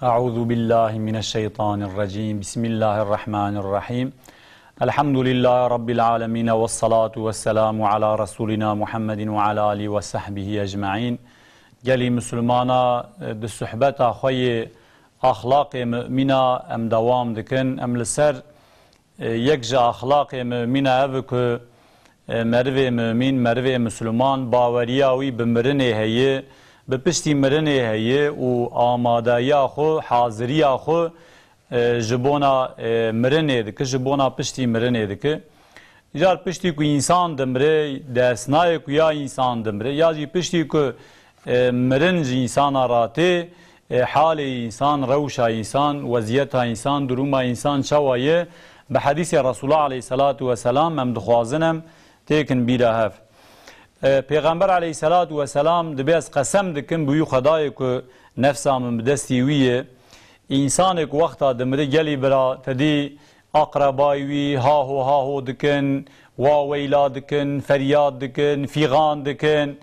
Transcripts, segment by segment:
أعوذ بالله من الشيطان الرجيم بسم الله الرحمن الرحيم الحمد لله رب العالمين والصلاة والسلام على رسولنا محمد وعلى آله وصحبه أجمعين جلي مسلمانا د صحبت خوي أخلاق مؤمنة أم دوام دكن أم لسر يكجا أخلاق مؤمنة أبك مروي مؤمن مروي مسلمان باورياوي بمرنه هي بپشتی مرنه هیه و آمادهیا خو حاضریا خو جبونا مرنه دکه جبونا پشتی مرنه دکه یار پشتی کو انسان دمره دسنای کو یا انسان دمره یا جی پشتی کو مرنج انسان راته حال انسان روشا انسان وضعیت انسان دروما انسان شوایه به حدیث رسول الله علیه الصلاة والسلام هم دخوازنم تکن بیره هف پیغمبر علیه الصلاة والسلام دبیز قسم دکن بوی خدای که نفسام بدستیویه انسان که وقتا دمره گلی برا تدی اقربایوی هاهو دکن واویلا دکن فریاد دکن فیغان دکن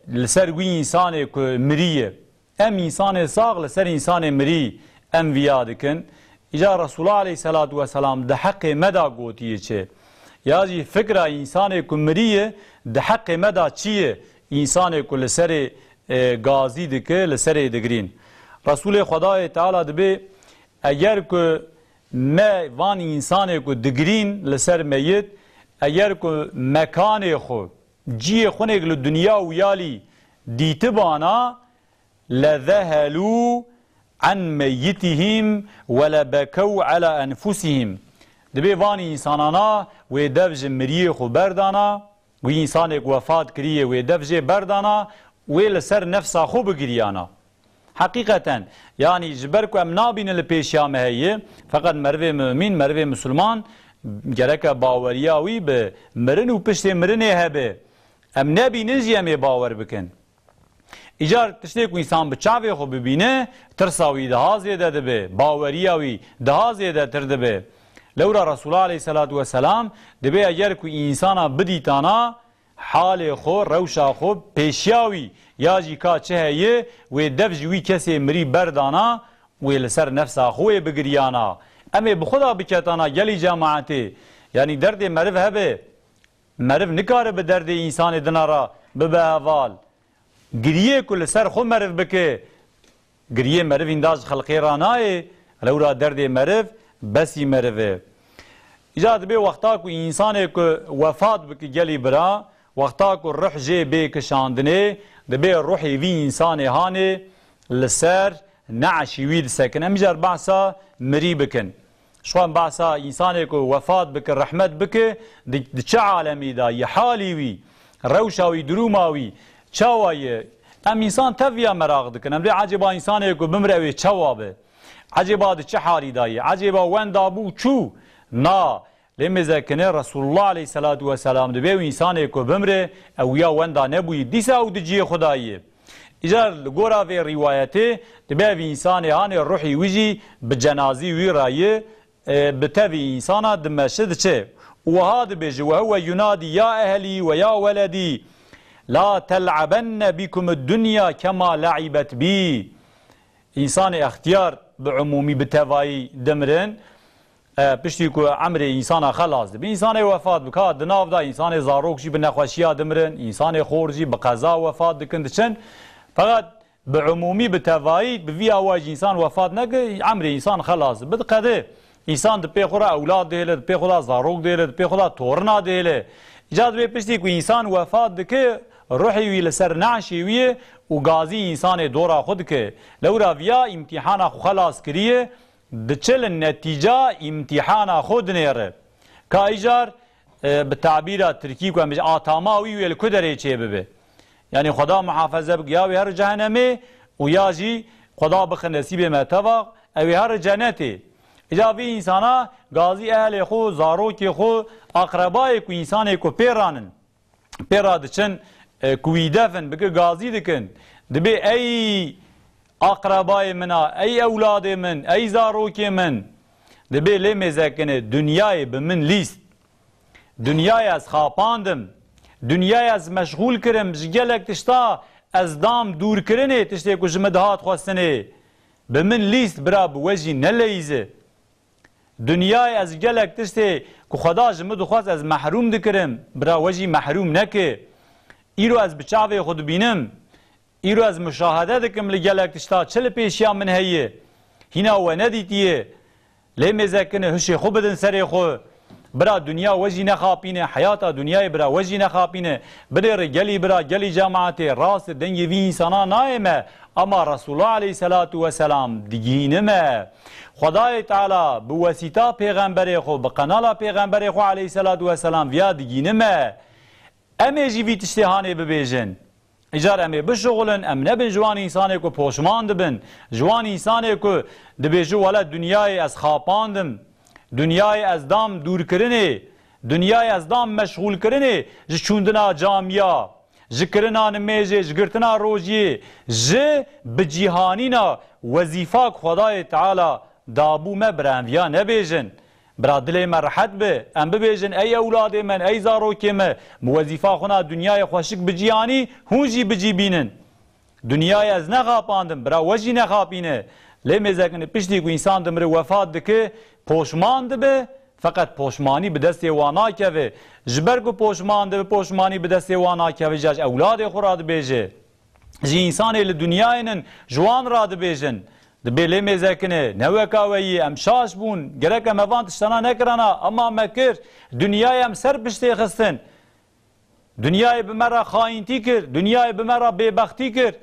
لسر وی انسان که مریه ام انسان ساغ لسر انسان مری ام ویا دکن اجا رسول الله علیه الصلاة والسلام ده حق مدا گوتیه چه یازی فکر انسان که مریه ده حق مدا چیه انسان که لسر گازی دکه لسر دگرین رسول خدای تعالی دبی اگر که ما وان انسان که دگرین لسر میت اگر که مکان خو جی خونک لدنیا و یالی دیتبانا لذهلو عن میتهم ولبکو على انفسهم دبی وان انسانانا و دفج مریه خو بردانا و انسان یک وفات کریه و دفج بردانا و لسر نفسا خو بگریانا حقیقتا یعنی جبر کو ام نابین لپیشیامه هیه فقط مروه مؤمن مروه مسلمان گرک باوریاوی به مرن و پشت مرنه هبه ام نبینن جیمه باور بکن ایجار تشتی کو انسان بچاوه خو ببینه ترساوی ده زیده دبه باوریاوی ده زیده تر دبه لورا رسول الله علیه الصلاة والسلام دبی اگر کو انسانا بدیتانا حال خو روشا خو پیشیاوی یا جیکا چه هیه و دفجوی کسی مری بردانا و لسر نفسا خوی بگریانا اما بخدا بکتانا گلی جماعتی یعنی درد مرف هبه مرف نکاره به درد انسان دنارا ببه حوال گریه کل سر خو مرف بکه گریه مرف انداز خلقی رانای لورا درد مرف بسی مرفه ایجاد به وقتا کو انسان کو وفات بکی گلی برا وقتا کو روح جه به کشاندنه دبه روحی وی انسان هانه لسر نعشی وید سکن امجر بعثا مری بکن شوان بعثا انسان کو وفات بک رحمت بک د چه عالمی دا ی حالی وی روشاوی دروماوی چاوای ام انسان تویا مراغ دکن ام عجبا انسان کو بمروی چوابه عجبا د چه حالی دایه عجبا وند ابو چو نا لمزکنه رسول الله علیه الصلاة والسلام دبی و انسان کو بمره او یا وندا نبوی دیسا او دجی خدایه اجار گورا و روایته دبی و انسان هان روحی وجی بجنازی وی رایه بتوی انسان دمشد چه و هاد بج و هو ينادي يا اهلي ويا ولدي لا تلعبن بكم الدنيا كما لعبت بي انسان اختیار به عمومی بتوایی دمرن پشتی که عمر انسان خلاص ده به انسان وفات بکات دناف دا انسان زاروک جی به نخوشیا دمرن انسان خورجی به قضا وفات دکند چن فقط به عمومی بتوایی به وی آواج انسان وفات نگه عمر انسان خلاص بد قده انسان ده پی خورا اولاد دهله ده پی خورا زاروک دهله ده پی خورا تورنا دهله ایجاد به پشتی که انسان وفات دکه روحی وی لسر نعشی ویه و غازی انسان دورا خود که لورا ویا امتحان خو خلاص کریه دچل نتیجه امتحان خود نیره که ایجار به تعبیر ترکی کو امج آتاماوی ویل کدره چه ببه یعنی خدا محافظه بگیاوی هر جهنمه و یاجی خدا بخ نصیب متوا او هر جنته اجابی انسانا غازی اهل خو زاروک خو اقربای کو انسان کو پیرانن پیرادچن کوی دفن بگه غازی دکن دبی ای اقربای منا ای اولاد من ای زاروک من دبی لمزکنه دنیای به من لیست دنیای از خاپاندم دنیای از مشغول کرم جگلک تشتا از دام دور کرنه تشتی کو جمدهات خواستنه بمن لیست برا بوجی نلیزه دنیای از گلک تشتی که خدا جمد خواست از محروم دکرم برا وجی محروم نکه ایرو از بچاوی خود بینم ایرو از مشاهده دکم لگلک تشتا چل پیشیا من هیه هینا و ندیتیه لیمزکنه هشی خوب بدن سری خو برا دنیا وجی نخاپینه حیاتا دنیای برا وجی نخاپینه بره گلی برا گلی جماعت راست دنگی وی انسانا نایمه اما رسول الله علیه السلام دیگینمه خدای تعالی بواسطه پیغمبر خو بقنال پیغمبر خو علیه السلام ویا دیگینمه امی جیوی تشتهانه ببیجن اجار امی بشغلن ام نبن جوان انسانه کو پوشمان دبن جوان انسانه کو دبیجو ولا دنیای از خاپاندم دنیای از دام دور کرنه دنیای از دام مشغول کرنه جچوندنا جامیا جکرنا نمیجه جگرتنا روجیه جه بجیهانینا وظیفه خدای تعالی دابو مبرم یا نبیجن برا دل من راحت به ام ببیجن ای اولاد من ای زاروکی من وظیفه خنا دنیای خوشک بجیانی هونجی بجی بینن دنیای از نخاپاندم برا وجی نخاپینه لیمزکن پشتی کو انسان دمر وفات دکه پوشمان دبه فقط پوشمانی به دست وانا کوه جبر کو پوشمان دبه پوشمانی به دست وانا کوه جاج اولاد خوراد بیجه جی انسان ال دنیاینن جوان راد بیجن دبه لیمزکنه نوکاوی ام شاش بون گرک ام وانت شنا نکرانا اما مکر دنیای ام سر پشتی خستن دنیای بمرا خائنتی کر دنیای بمرا ببختی کر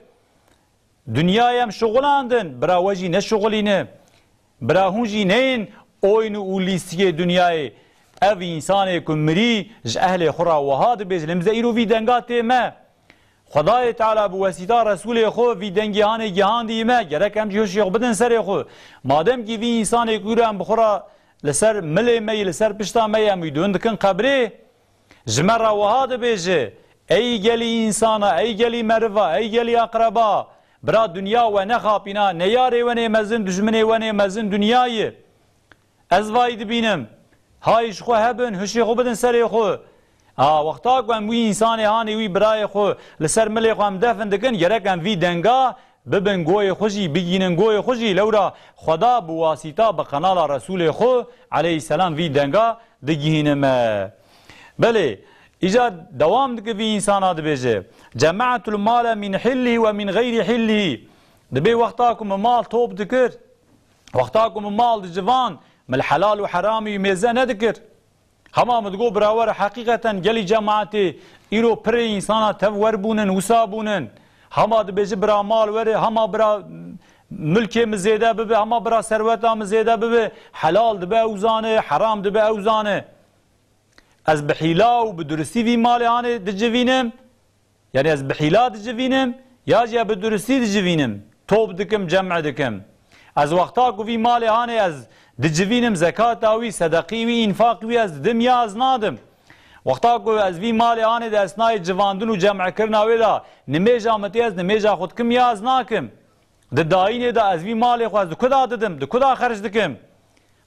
دنیای ام شغلاندن برا وجی نشغلینه برا هونجی نین اوین و لیستی دنیای او انسان کمری ج اهل خورا وهاد بیز لمزه ایرو وی دنگات ما خدای تعالی بواسطه رسول خو وی دنگیان جهان دیمه گرک هم جوش یخ بدن سر خو مادام کی وی انسان کورم بخورا لسر ملی می لسر پشتا می ام ویدون دکن قبره جمر وهاد بیجه ای گلی انسان ای گلی مروا ای گلی اقربا برا دنیا و نخاپینا نیاره و مزن دشمنه و مزن دنیای از واید بینم هایش خو هبن هشی خو بدن سر خو وقتا کوم وی انسان هانی وی برای خو لسر ملی خو هم دفن دکن گرکم وی دنگا ببن گوی خوشی بگینن گوی خوشی لورا خدا بواسطه بقنال رسول خو علیه السلام وی دنگا دگینم بله ایجاد دوام دکه وی انسانات بیجه جمعت المال من حله و من غیر حله دبی وقتا کوم مال توب دکر وقتا کوم مال جوان مل حلال و حرامي ميزه ندكر هما مدقو براور حقيقة جلي جماعتي ايرو پر انسانا تور بونن وسابونن هما دبيجي برا مال وره هما برا ملكي مزيده ببه هما برا ثروتا مزيده ببه حلال دبه اوزانه حرام دبه اوزانه از بحيلا و بدرسي في مالي هاني دجوينم يعني از بحيلا دجوينم يا جا بدرسي دجوينم توب دكم جمع دكم از وقتا کو في مالي هاني از دجوینم زکات آوی صدقی وی انفاق وی از دم یا از نادم وقتا کو از وی مال آن د اسنای جواندن و جمع کرنا وی دا نمیجا متی از نمیجا خود کم یا از ناکم د داینه دا از وی مال خو از کدا ددم د کدا خرج دکم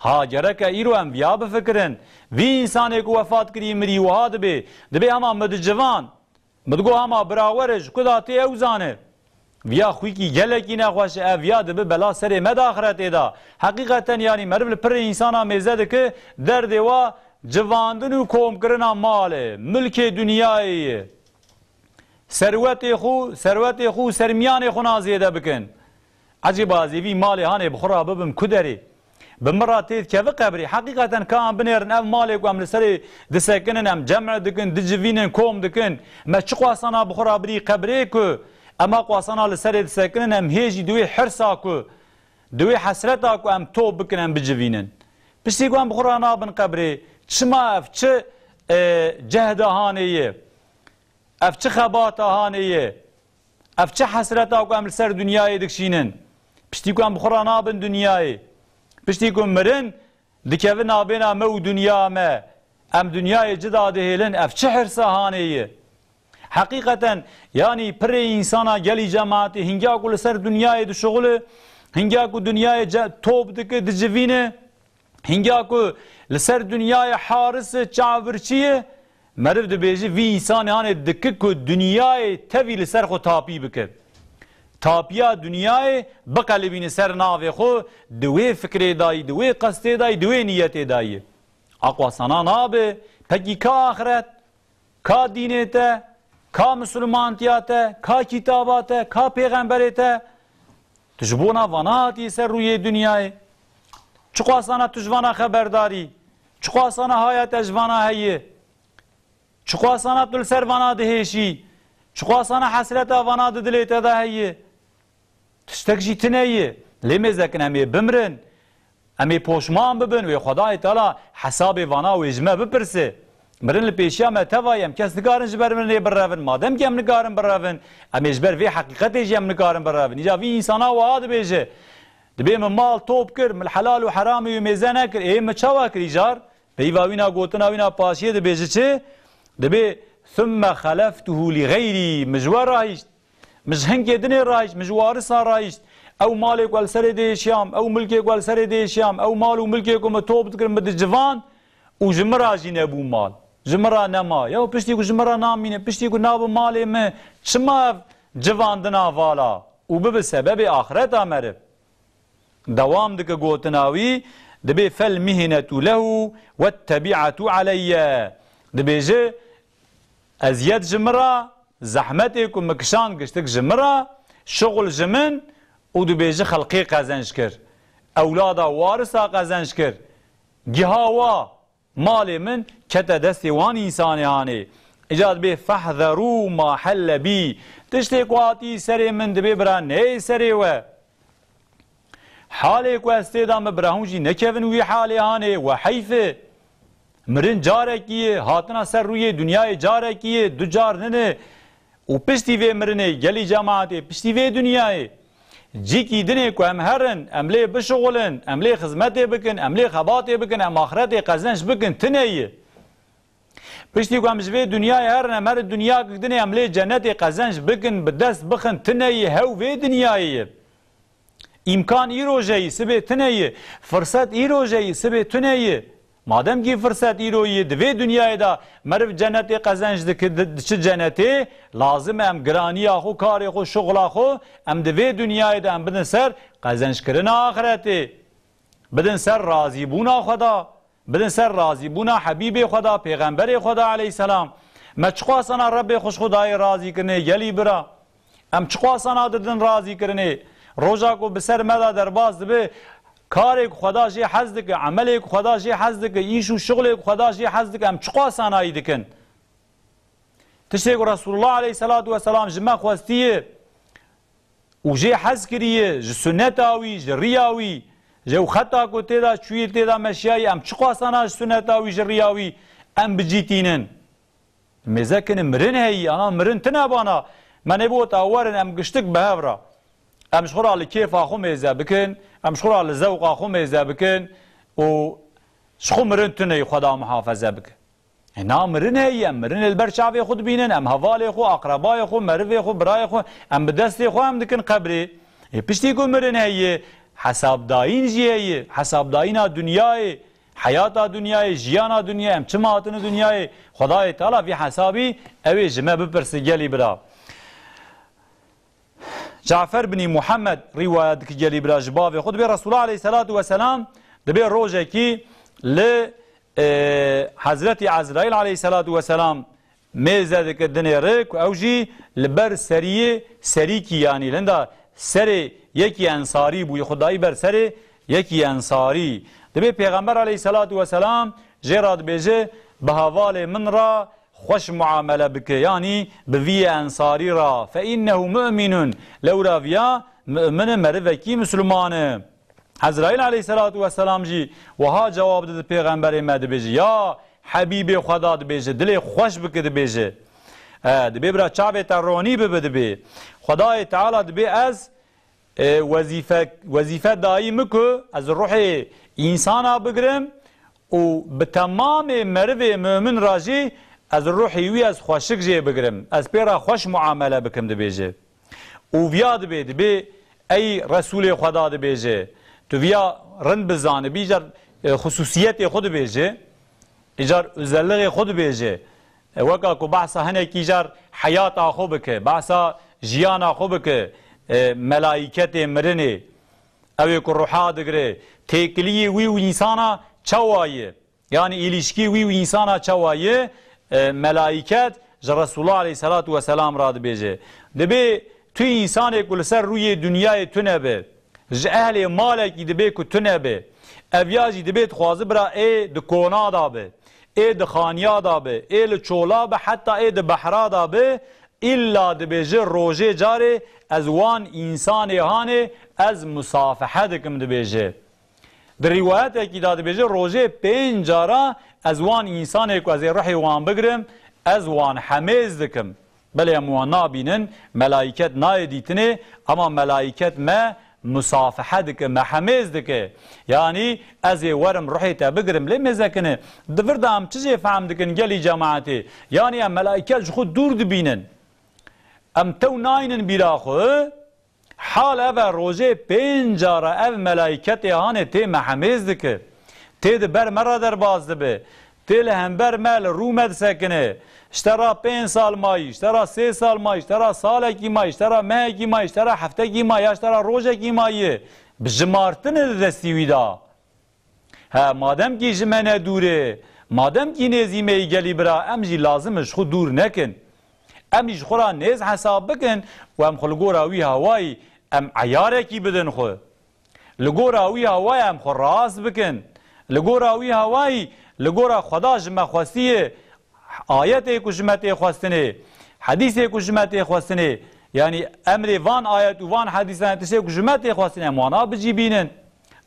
ها جرک ایرو ام بیا بفکرن وی انسان کو وفات کری مری وهاد به دبی اما مد جوان مدگو اما براورج کدا تی اوزانه ویا خوی کی گلکی نخواش اویا دبه بلا سر مداخرت ادا حقیقتا یعنی مربل پر انسانا میزد که درد و جواندن و کوم کرنا مال ملک دنیای ثروت خو سرمیان خو نازیده بکن عجیب ازوی مال هانه بخورا ببم کدری بمراتید که قبری حقیقتا کام بنرن اف مالک و ام لسری دسکنن ام جمع دکن دجوینن کوم دکن ما چقواسانا بخورا بری قبری که اما قواسانا لسر دسکنن ام هیجی دوی حرسا کو دوی حسرتا کو ام توب بکنن بجوینن پشتی کو ام بخورا نابن قبری چما اف چه جهد هانیه اف چه خبات هانیه اف چه حسرتا کو ام لسر دنیای دکشینن پشتی کو ام بخورا نابن دنیای پشتی کو مرن دکوه نابینا مو دنیا ما ام دنیای جدا دهیلن اف چه حرسا هانیه حقیقتا yani پر insana geli cemaati hingya ku ser dünyayı şogule hingya ku dünyayı top dike dicivine hingya ku ser dünyayı haris çavirçiye merv de beji vi insan yani dike ku dünyayı tevil ser xo tapi bike تاپیا دنیای بقلبین سر ناوی خو دوی فکری دایی دوی قصدی دایی دوی نیتی دایی اقوا سنا نابه پکی کا آخرت کا دینیته کا مسلمانتیاته کا کتاباته کا پیغمبریته تجبونا واناتی سر روی دنیای چقوا سنا تجوانا خبرداری چقوا سنا هایت اجوانا هیه چقوا سنا تل سر وانا دهشی چقوا سنا حسرت وانا دلیت ده هیه تشتک جی تنیه لیمزکن امی بمرن امی پوشمان ببن و خدای تعالی حساب وانا و اجماع بپرسه مرن لپیشیا ما توایم کس نگارن جبر من برون مادم که ام نگارن برون امی جبر وی حقیقت جم نگارن برون ایجا وی انسانا و عاد بیجه دبی من مال توپ کر من حلال و حرامی و میزنه کر ای مچوا کر ایجار بیواوینا گوتنا وینا پاشیه دبیجه چه دبی ثم خلفته لغیری مجوار راهیشت مش هنگی دنی راهیشت مجوارسا راهیشت او مالک وال سر دیشیام او ملکک وال سر دیشیام او مال و ملکک و توپ کر مد جوان و جمرا جی نبو مال جمرا نما یا پشتی کو جمرا نامینه پشتی کو ناب مال ما چما جوان دنا والا و به سبب آخرت امره دوام دک گوتناوی دبی فل مهنه له والتبعه عليا دبیجه ازیاد جمرا زحمتك ومكشان قشتك جمرا شغل جمن ودبيجي خلقي قزنش كر اولادا وارثا قزنش كر جهاوا مال من كتا دستي وان انساني هاني اجاد به فاحذروا ما حل بي تشتيك واتي سري من دبي برا ني سري و حالك واستيدام براهونجي نكفن وي حالي هاني وحيفه مرن جاركيه هاتنا سر روي دنيا جاركيه دو جار ننه و پشتی وی مرنه گلی جماعتی پشتی وی دنیای جی کی دنه کو هم هرن املی بشغلن املی خدمتی بکن املی خباتی بکن ام آخرت قزنش بکن تنیه پشتی کو هم جوی دنیای هرن امر دنیا دنه املی جنتی قزنش بکن بدست بخن تنیه هو وی دنیای امکان ایروجی سبه تنیه فرصت ایروجی سبه تنیه مادم کی فرصت ایرویه دوی دنیای دا مرف جنتی قزنج دکه جنتی لازم ام گرانی آخو کاری خو شغل آخو ام دوی دنیای دا ام بدن سر قزنج کرن آخرتی بدن سر راضی بونا خدا بدن سر راضی بونا حبیب خدا پیغمبر خدا علیه السلام ما چقوا سنا رب خوش خدای راضی کرنه یلی برا ام چقوا سنا ددن راضی کرنه روزا کو بسر مدا درباز دبه کارک خدا جی حزد که عملک خدا جی حزد که ایشو شغلک خدا جی حزد که ام چقوا سنایی دکن تشتیک رسول الله علیه السلام جمع خواستیه و جی حز کریه جی سنت آوی جی ریاوی جو خطا کو تیدا چوی تیدا مشیایی ام چقوا سنا سنت آوی جی ریاوی ام بجیتینن مزکن مرن هی انا مرن تنبانا من نبوت آورن ام گشتک بهورا ام شخورا لکیف آخو میزه بکن ام شخورا لزوق آخو میزه بکن و شخو مرن تنهی خدا محافظه بکن اینا مرن هی ام مرن البرچاوی خود بینن ام حوالی خو اقربای خو مروی خو برای خو ام بدستی خو ام دکن قبری پشتی کو مرن هی حساب داین جی هی حساب داینا دنیای حیاتا دنیای جیانا دنیای ام چماتن دنیای خدای تعالی فی حسابی اوی جمع بپرسی گلی برا جعفر بن محمد روايات كجلي بلا جباب خد بي رسول الله عليه الصلاة والسلام دبي روجه كي ل حضرت عزرائيل عليه الصلاة والسلام ميزه دك الدنيا رك اوجي لبر سريه سريكي يعني لندا سري يكي انصاري بو خداي بر سري يكي انصاري دبي پیغمبر عليه الصلاة والسلام جراد بيجه بهوال من را خوش معامله بك يعني بفي انصاري را فانه مؤمن لو رافيا مؤمن مرفكي مسلمان عزرائيل عليه الصلاه والسلام جي وها جواب ده پیغمبر مد بيجي يا حبيبي خدا ده بيجي دل خوش بك ده بيجي ده بيبرا چاوي تروني بده بي خدای تعالی ده بي از وظيفه دائمكو از روح انسان بگرم و بتمام مرو مؤمن راجي از روحی وی از خوشک جه بگرم از پیرا خوش معامله بکم دبیجه او ویا دبی ای رسول خدا دبیجه تو ویا رند بزانه بیجر خصوصیت خود بیجه ایجار ازلغ خود بیجه وکا کو بحثا هنه کی جار حیات آخو بکه بحثا جیان آخو بکه ملائکت مرنه اوی که روحا دگره تکلیه وی و انسانا چوایه یعنی ایلیشکی وی و انسانا چوایه ملائکت رسول الله علیه الصلاة والسلام را دبیجه دبی توی انسان کل سر روی دنیای تو نبه اهل مالکی دبی که تو نبه اویاجی دبی تخوازه برا ای ده کونا دابه ای ده خانیا دابه ای لچولا به حتی ای ده بحرا دابه الا دبیجه روژه جاره از وان انسان هانه از مصافحه دکم دبیجه در روایت اکی داده بیجه روژه 5 جارا از وان انسان که از روحی وان بگرم از وان حمیز دکم بله اموان نابینن ملائکت نای دیتنه اما ملائکت ما مصافحه دکه ما حمیز دکه یعنی از ورم روحی تا بگرم لی مزکنه دفرده هم چیزی فهم دکن گلی جماعتی یعنی هم ملائکت خود دور دبینن ام تو ناینن بیراخو حال او روژه 5 جاره او ملائکت هانه تی محمیز دکه تی ده بر مرا در باز دبه تی لهمبر مال رومد سکنه اشترا 5 سال مایی اشترا 3 سال مایی اشترا سال کی مایی اشترا ماه کی مایی اشترا هفته کی مایی اشترا روژه کی مایی بجمارتن دستی ویدا ها مادم کی جمنه دوره مادم کی نزیمه ای گلی برا امجی لازمش خود دور نکن امیش خورا نیز حساب بکن و ام خلقورا وی هوای ام عیاره کی بدن خو لگورا وی هوای ام خو راست بکن لگورا وی هوای لگورا خدا جمع خواستی آیت کجمت خواستنه حدیث کجمت خواستنه یعنی امر وان آیت و وان حدیثان تشه کجمت خواستنه مانا بجی بینن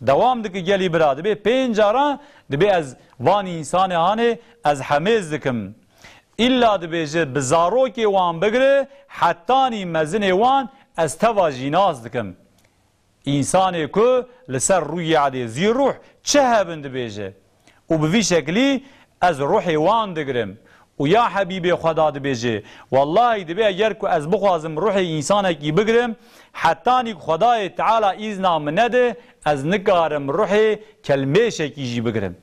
دوام دکی گلی براده به 5 جارا دبی از وان انسان هانه از حمیز دکم الا دبیجه بزارو که وان بگره حتانی مزن وان از توا جیناز دکم انسانی که لسر روی عده زی روح چه هبن دبیجه و بوی شکلی از روح وان دگرم و یا حبیب خدا دبیجه والله دبی اگر که از بخوازم روح انسانی که بگرم حتانی خدای تعالی ایزنا من نده از نکارم روح کلمه شکیجی بگرم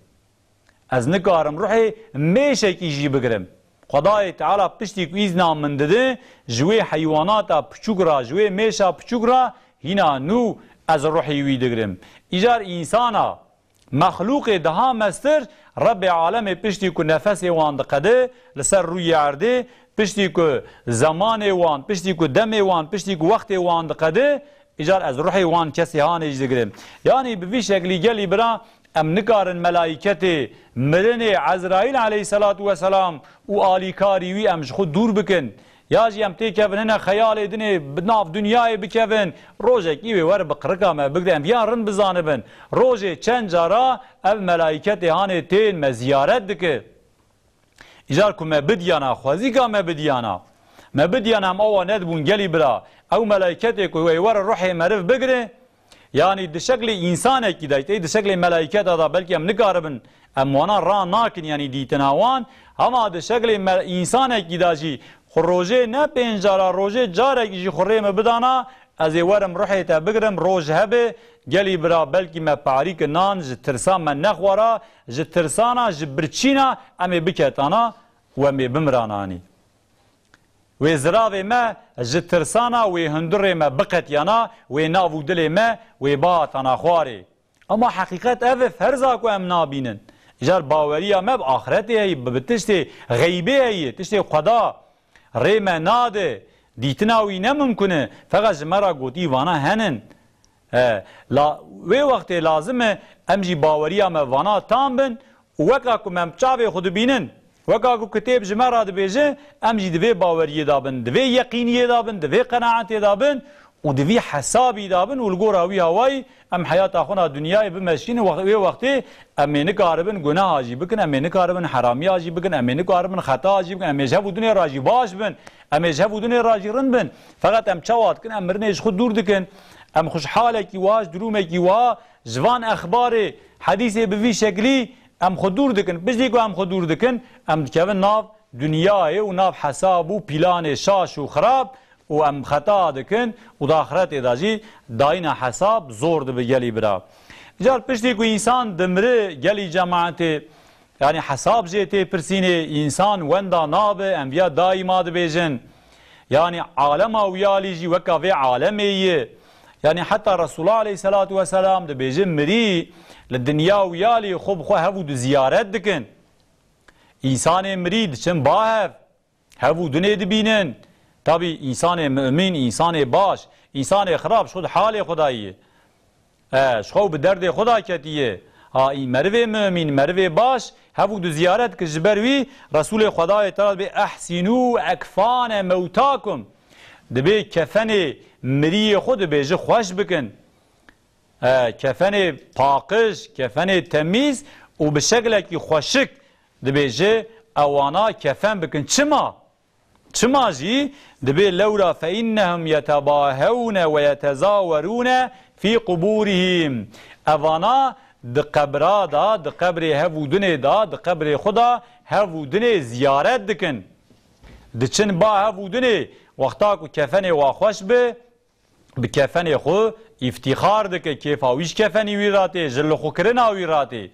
از نکارم روح میشکیجی بگرم خدای تعالی پشتی که ایزنا من داده جوی حیواناتا پچوک را جوی میشا پچوک را هینا نو از روحی وی دگرم ایجار انسانا مخلوق دها مستر رب عالم پشتی که نفس وان دقده لسر روی عرده پشتی که زمان وان پشتی که دم وان پشتی که وقت وان دقده ایجار از روحی وان کسی هانش دگرم یعنی بوی شکلی گلی برا ام نکارن ملائکت مرن عزرائیل علیه السلام و آلیکاری وی امش خود دور بکن یا جی ام تی کفن هنه خیال دنه بناف دنیای بکفن روژه ایوی ور بقرقا ما بگده ام بیان رن بزانه بن روژه چند جارا ام ملائکت هانه تین ما زیارت دکه ایجار که ما بدیانا خوازی که ما بدیانا ام اوه ندبون گلی برا او ملائکت که ور روح مرف بگره یعنی ده شکل انسان کی دایته ده شکل ملائکه دا بلکه ام نگاربن ام وانا را ناکن یعنی دیتناوان اما ده شکل انسان کی داجی خروجه نه 5 جارا روزه جاره کی خریم بدانا از ورم روحی تا بگرم روز هبه گلی برا بلکه ما پاریک نان ج ترسان من نخورا ج ترسانا ج برچینا ام بکتانا و ام بمرانانی و زراوی ما جترسانا و هندر ما بقت یانا و ناو دل ما و باطنا خواری اما حقیقت اوه فرزا کو ام نابینن جار باوریا ما بآخرت هی بتشتی غیبه هی تشتی خدا ریم ناده دیتناوی نممکنه فقط مرا گوتی وانا هنن و وقت لازمه امجی باوریا ما وانا تام بن وکا کو مم چاوی خود بینن وکا کو کتاب جمرا دبیجه امجی دوی باوری دابن دوی یقینی دابن دوی قناعت دابن و دوی حسابی دابن و لگوراوی هوای ام حیات آخونا دنیای بمشین و وقتی امی نکاربن گناه آجی بکن امی نکاربن حرامی آجی بکن امی نکاربن خطا آجی بکن امی جهو دنیا راجی باش بن امی جهو دنیا راجی رن بن فقط ام چواد کن ام مرنیش خود دور دکن ام خوشحاله کی واش درومه کی وا جوان اخبار حدیث بوی شکلی ام خود دور دکن بجلی کو ام خود دور دکن ام دکون ناف دنیای و ناف حساب و پیلان شاش و خراب و ام خطا دکن و داخرت اداجی داین حساب زور دو بگلی برا جال پشتی کو انسان دمره گلی جماعت یعنی حساب جیتی پرسینه انسان وندا نابه انبیا دایما دو بیجن يعني عالم ويالي جي وكا في عالمي يعني حتى رسول الله عليه الصلاة والسلام دبيجي مري للدنيا ويالي خوب خو هفو دو زيارت دكن إنسان مريد چن باهف هفو دنيا دبينن طبي إنسان مؤمن إنسان باش إنسان خراب شخود حال خداییه شخو به درد خدا کتیه این مروه مؤمن مروه باش هفو دو زیارت که جبروی رسول خدای تعالی به احسنو اکفان موتاکم دبی کفن مری خود بیجه خوش بکن کفن پاکش کفن تمیز و به شکل که خوشک دبیجه اوانا کفن بکن چما جی دبی لورا فإنهم يتباهون ويتزاورون في قبورهم اوانا د قبرا دا د قبر هفودن دا د قبر خدا هفودن زیارت دکن د چن با هفودن وقتا کو کفن واخوش به کفن خو افتخار دکه کیفاویش کفنی ویراته جل خو کرنا ویراته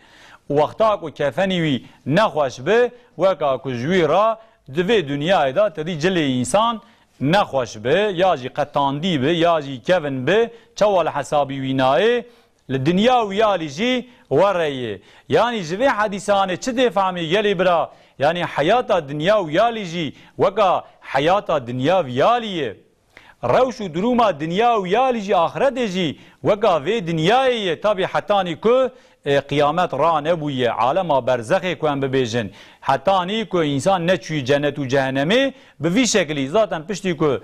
وقتا کو کفنی وی نخوش به وکا کو جویرا دوی دنیای دا تدی جل انسان نخوش به یا جی قطاندی به یا جی کفن به چوال حسابی وینای للدنيا ويالي جي وريه يعني جوي حديثانه چه دفهمي يلي برا يعني حياه الدنيا ويالي جي وكا حياه الدنيا ويالي روش دروما الدنيا ويالي جي اخرت جي وكا في دنياي تابي حتاني كو قيامت را نبويه عالم برزخ كو ام ببيجن حتاني كو انسان نچوي جنت و جهنمي بوي شكلي ذاتا پشتي كو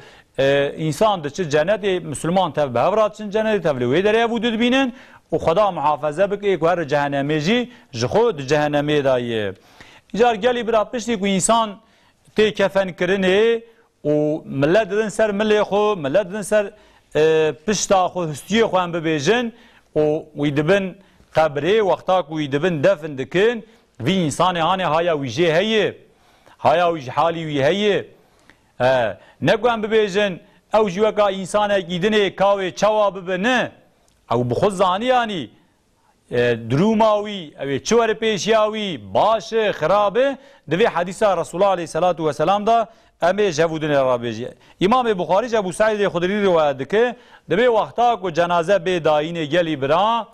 انسان ده چه جنت مسلمان تب بهورات چن جنت تب لوي دري ابو دد بينن و خدا محافظه بك کو هر جهنمي جي خود جهنمي دايه جار گلي برا پشتي کو انسان تي كفن کرنه و ملت دن سر ملي خو ملت دن سر پشتا خو هستي خو ام ببيجن و ويدبن قبره وقتا کو ويدبن دفن دكن في انسان هاني هيا ويجي هي هيا ويج حالي وي هي نگوان ببیجن او جوکا انسان گیدنه کاوه چوا ببنه او بخود زانی یعنی دروماوی او چور پیشیاوی باش خرابه دوی حدیث رسول الله علیه الصلاة والسلام دا امی جوودن را بیجی امام بخاری ابو سعید خدری روایت که دوی وقتا کو جنازه به داین گلی برا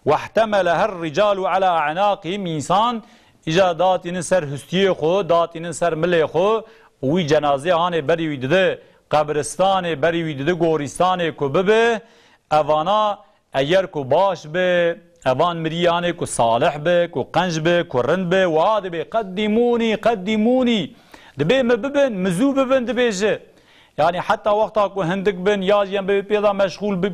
واحتملها الرجال على اعناقهم انسان اجادات این سر هستی خو دات این سر مل خو وی جنازه هانه بری ویدده قبرستان بری ویدده گورستان کو ببه اوانا اگر کو باش به اوان مریانه کو صالح به کو قنج به کو رند به واد به قدمونی دبه مببن مزو ببن دبیجه یعنی حتی وقتا کو هندک بن یا یم به پیدا مشغول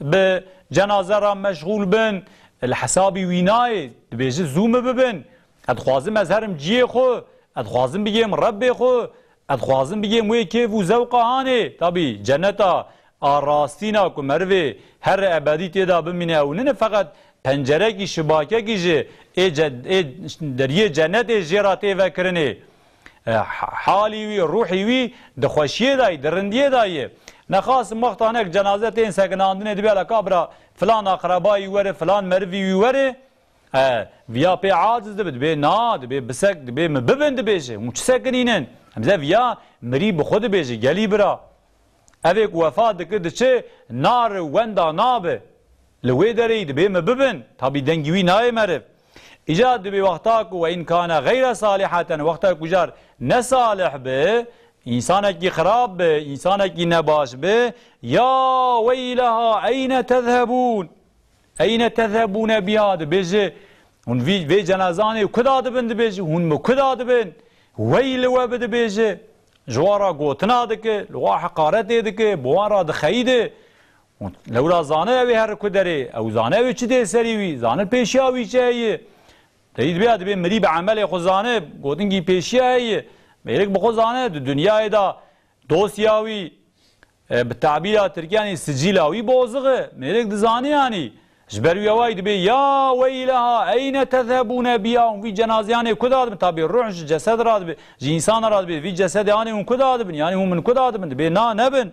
به جنازه را مشغول بن الحسابی وینای دبیجه زوم ببن ادخوازم مظهرم جی خو ادخوازم بگیم رب خو ادخوازم بگیم وی کیف و ذوقا هانه طبی جنتا آراستینا کو مروه هر ابدی تیدا بمینه او نه فقط پنجره کی شباکه کی جه دریه جنت جراته و کرنه حالی وی روحی وی د خوشیه دای درندیه دای نخاس مختانک جنازه تین سکناندنه دی بلا کابرا فلان اقربای وره فلان مروی وره ویا پی عاجز دبد به نا دبه بسک دبه مببند بشه مو سکنینن همزه ویا مری بخود بشه گلی برا اوک وفات دکد چه نار وندا نابه لوی دری دبه مببن تابی دنگوی نای مرف ایجاد دبه وقتا کو و این کان غیر صالحتا وقتا کجار نصالح به انسان کی خراب به انسان کی نباش به یا ویلها این تذهبون بیاد بجه هون وی جنازانه کدا دبن بجه هون مو کدا دبن ویل و بد بجه جوارا گوتنا دکه لوا حقارت دکه بوارا دخیده لورا زانه وی هر کدره او زانه وی چه سری وی زانه پیشیاوی چه تريد بيها دبي مريب عمل خزانه گوتنگی پیشیه میرک بخزانه دنیای دا دوسیاوی بالتعبير تركياني سجيلاوي بوزغه ميرك دزاني يعني جبروا وايد بي يا ويلها اين تذهبون بها في جنازياني كداد تابي الروح جسد راد جي انسان راد في جسد يعني هم كداد يعني هم من كداد بي نا نبن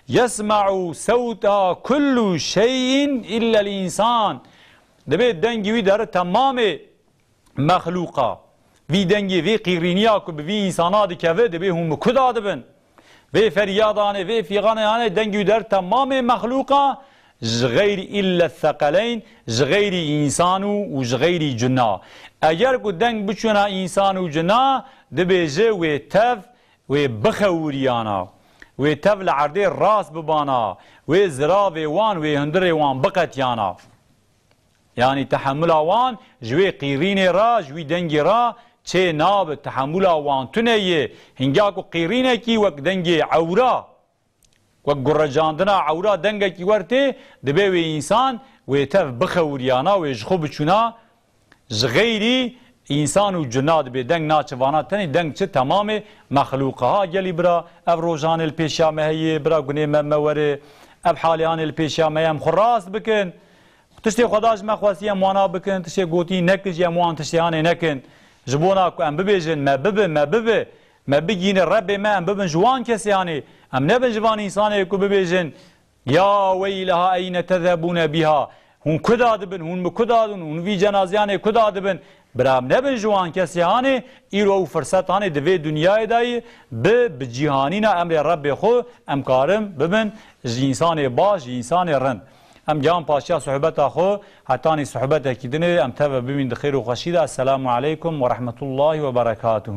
يسمع صوتها كل شيء الا الانسان دبي دنگي وي در تمام مخلوقا في دنگي في قيرينيا كو في انسانات كفه دبي هم كداد بن في فرياضانه في فيغانه دنگو در تمام مخلوقا غير إلا الثقلين غير إنسان و غير جنا اگر کو دنگ بچونا إنسان و جنا دبيجه و تف و بخوريانا و تف لعرده راس ببانا و زراوه وان و هندره وان بقتيانا يعني تحمل وان جوي قيرين را جوي دنگ را چه ناب تحمل وان تنيه هنگا کو قيرين کی وک دنگ عورا وک گرجاندنا عورا دنگ کی ورته دبه و انسان و تف بخوريانا و جخو بچونا غيري انسان و جناد به دنگ ناچوانا تنی دنگ چه تمام مخلوقها گلی برا اف روزان الپیشامه هی برا گنه مموره اف حالیان الپیشامه هم خراس بکن تشتی خداش مخواسی هم وانا بکن تشتی گوتی نکج یا موان تشتی هانه نکن جبونا که ام ببیجن ما بگین رب ما ام ببن جوان کسی هانه ام نبن جوان انسانه که ببیجن یا ویلها این تذهبون بها هون کدا دبن هون مکدا دبن هون وی جنازیانه کدا دبن برام نبن جوان کسی هانه ایرو فرصت هانه دوی دنیای دای به جهانینا امر رب خو امکارم ببن انسان باش انسان رند ام جام پاشا صحبت خو حتانی صحبت کیدنه ام تبع ببین خیر و خوشیده. السلام علیکم و رحمت الله و برکاته.